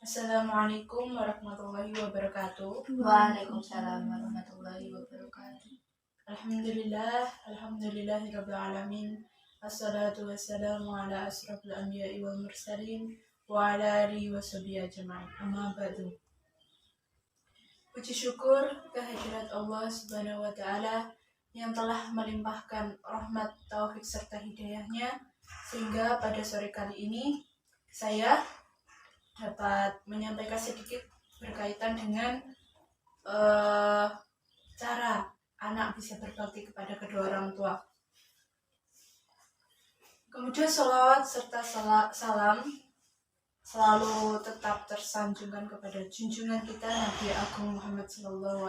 Assalamualaikum warahmatullahi wabarakatuh. Waalaikumsalam warahmatullahi wabarakatuh. Alhamdulillahirabbil alamin. Assalatu wassalamu ala asrofil anbiya'i wal mursalin wa ala alihi washabihi ajma'in. Amma ba'du. Puji syukur kehadirat Allah Subhanahu wa taala yang telah melimpahkan rahmat, taufik serta hidayahnya sehingga pada sore kali ini saya dapat menyampaikan sedikit berkaitan dengan cara anak bisa berbakti kepada kedua orang tua. Kemudian sholawat serta salam selalu tetap tersanjungkan kepada junjungan kita Nabi Agung Muhammad SAW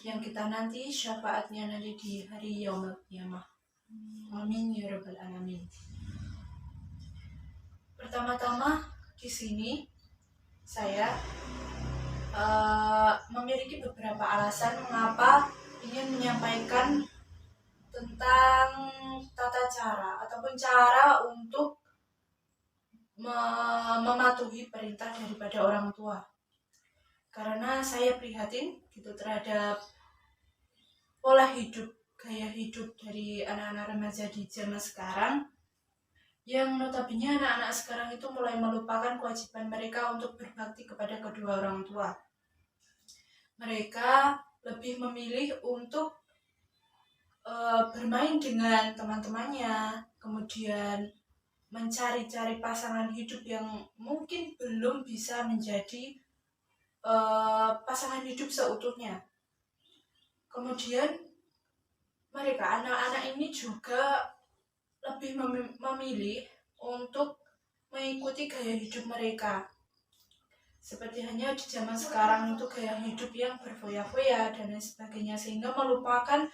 yang kita nanti syafaatnya nanti di hari Yaumul Qiyamah. Amin ya rabbal alamin. Pertama-tama di sini saya memiliki beberapa alasan mengapa ingin menyampaikan tentang tata cara ataupun cara untuk mematuhi perintah daripada orang tua. Karena saya prihatin gitu terhadap pola hidup, gaya hidup dari anak-anak remaja di zaman sekarang yang notabene anak-anak sekarang itu mulai melupakan kewajiban mereka untuk berbakti kepada kedua orang tua. Mereka lebih memilih untuk bermain dengan teman-temannya, kemudian mencari-cari pasangan hidup yang mungkin belum bisa menjadi pasangan hidup seutuhnya. Kemudian mereka, anak-anak ini juga lebih memilih untuk mengikuti gaya hidup mereka. Seperti hanya di zaman sekarang itu gaya hidup yang berfoya-foya dan lain sebagainya, sehingga melupakan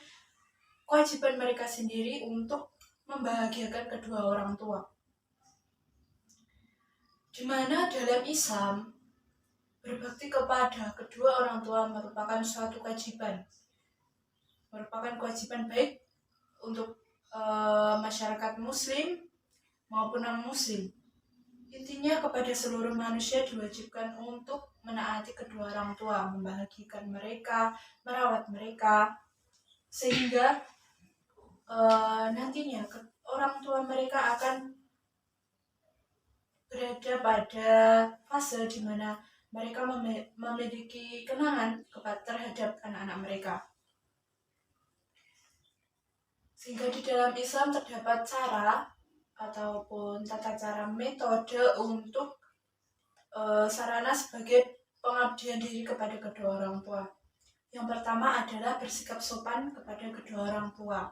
kewajiban mereka sendiri untuk membahagiakan kedua orang tua. Di mana dalam Islam berbakti kepada kedua orang tua merupakan suatu kewajiban, baik untuk masyarakat muslim maupun non-muslim. Intinya kepada seluruh manusia diwajibkan untuk menaati kedua orang tua, membahagiakan mereka, merawat mereka, sehingga nantinya orang tua mereka akan berada pada fase di mana mereka memiliki kenangan terhadap anak-anak mereka. Sehingga di dalam Islam terdapat cara ataupun tata cara metode untuk sarana sebagai pengabdian diri kepada kedua orang tua. Yang pertama adalah bersikap sopan kepada kedua orang tua.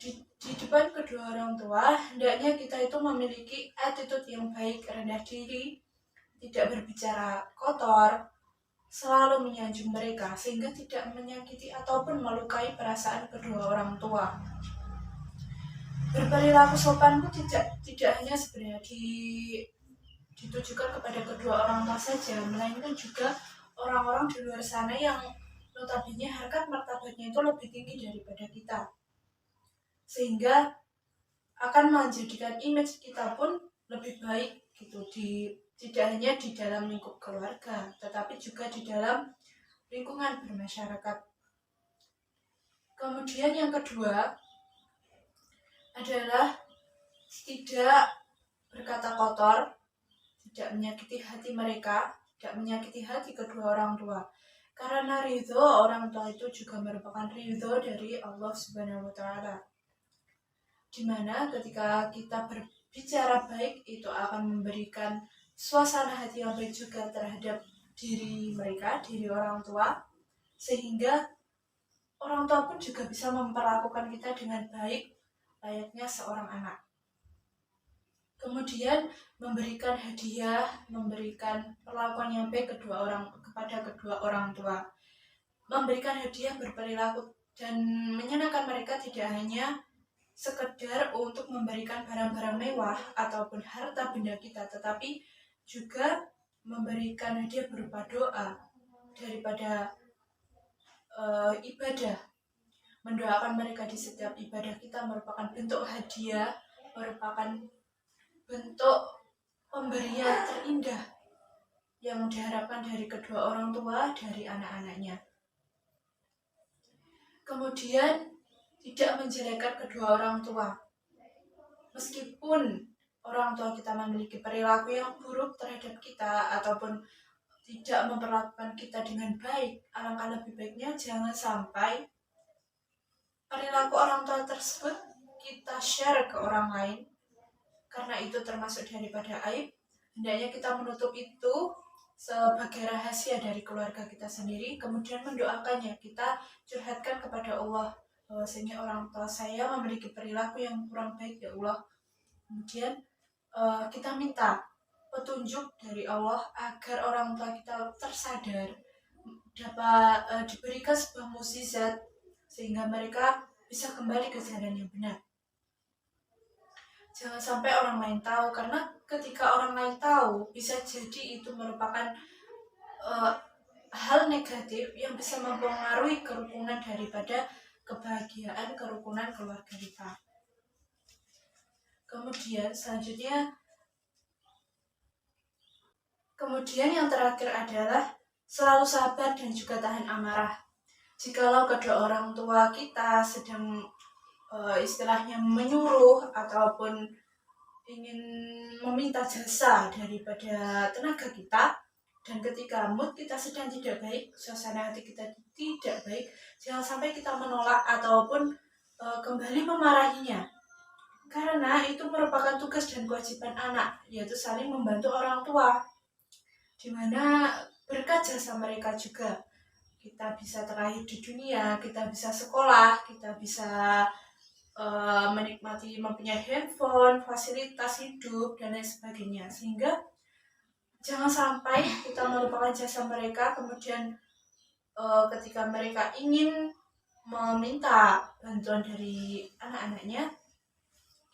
Di depan kedua orang tua, hendaknya kita itu memiliki attitude yang baik, rendah diri, tidak berbicara kotor, selalu menyanjung mereka sehingga tidak menyakiti ataupun melukai perasaan kedua orang tua. Berperilaku sopan pun tidak hanya sebenarnya ditujukan kepada kedua orang tua saja, melainkan juga orang-orang di luar sana yang notabene harkat martabatnya itu lebih tinggi daripada kita, sehingga akan menjadikan image kita pun lebih baik gitu, tidak hanya di dalam lingkup keluarga tetapi juga di dalam lingkungan bermasyarakat. Kemudian yang kedua adalah tidak berkata kotor, tidak menyakiti hati mereka, tidak menyakiti hati kedua orang tua. Karena ridho orang tua itu juga merupakan ridho dari Allah Subhanahu wa taala. Dimana ketika kita berbicara baik itu akan memberikan suasana hati yang baik juga terhadap diri mereka, diri orang tua, sehingga orang tua pun juga bisa memperlakukan kita dengan baik layaknya seorang anak. Kemudian memberikan hadiah, memberikan perlakuan yang baik kepada kedua orang tua. Memberikan hadiah, berperilaku dan menyenangkan mereka tidak hanya sekedar untuk memberikan barang-barang mewah ataupun harta benda kita, tetapi juga memberikan hadiah berupa doa daripada ibadah. Mendoakan mereka di setiap ibadah kita merupakan bentuk hadiah, merupakan bentuk pemberian terindah yang diharapkan dari kedua orang tua dari anak-anaknya. Kemudian tidak menjelekkan kedua orang tua. Meskipun orang tua kita memiliki perilaku yang buruk terhadap kita ataupun tidak memperlakukan kita dengan baik, alangkah lebih baiknya jangan sampai perilaku orang tua tersebut kita share ke orang lain, karena itu termasuk daripada aib. Hendaknya kita menutup itu sebagai rahasia dari keluarga kita sendiri, kemudian mendoakannya, kita curhatkan kepada Allah bahwasanya orang tua saya memiliki perilaku yang kurang baik ya Allah. Kemudian kita minta petunjuk dari Allah agar orang tua kita tersadar, dapat diberikan sebuah mukjizat sehingga mereka bisa kembali ke jalan yang benar. Jangan sampai orang lain tahu, karena ketika orang lain tahu bisa jadi itu merupakan hal negatif yang bisa mempengaruhi kerukunan daripada kebahagiaan kerukunan keluarga kita. Kemudian yang terakhir adalah selalu sabar dan juga tahan amarah. Jikalau kedua orang tua kita sedang istilahnya menyuruh ataupun ingin meminta jasa daripada tenaga kita, dan ketika mood kita sedang tidak baik, suasana hati kita tidak baik, jangan sampai kita menolak ataupun kembali memarahinya, karena itu merupakan tugas dan kewajiban anak, yaitu saling membantu orang tua, dimana berkat jasa mereka juga kita bisa terlahir di dunia, kita bisa sekolah, kita bisa menikmati mempunyai handphone, fasilitas hidup, dan lain sebagainya. Sehingga jangan sampai kita melupakan jasa mereka, kemudian ketika mereka ingin meminta bantuan dari anak-anaknya,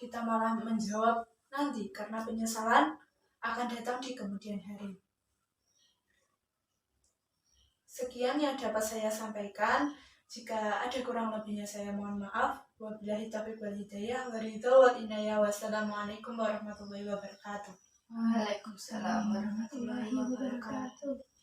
kita malah menjawab nanti, karena penyesalan akan datang di kemudian hari. Sekian yang dapat saya sampaikan. Jika ada kurang lebihnya saya mohon maaf. Wabillahi taufiq wal hidayah wa ridha wal inayah. Wassalamualaikum warahmatullahi wabarakatuh. Waalaikumsalam warahmatullahi wabarakatuh.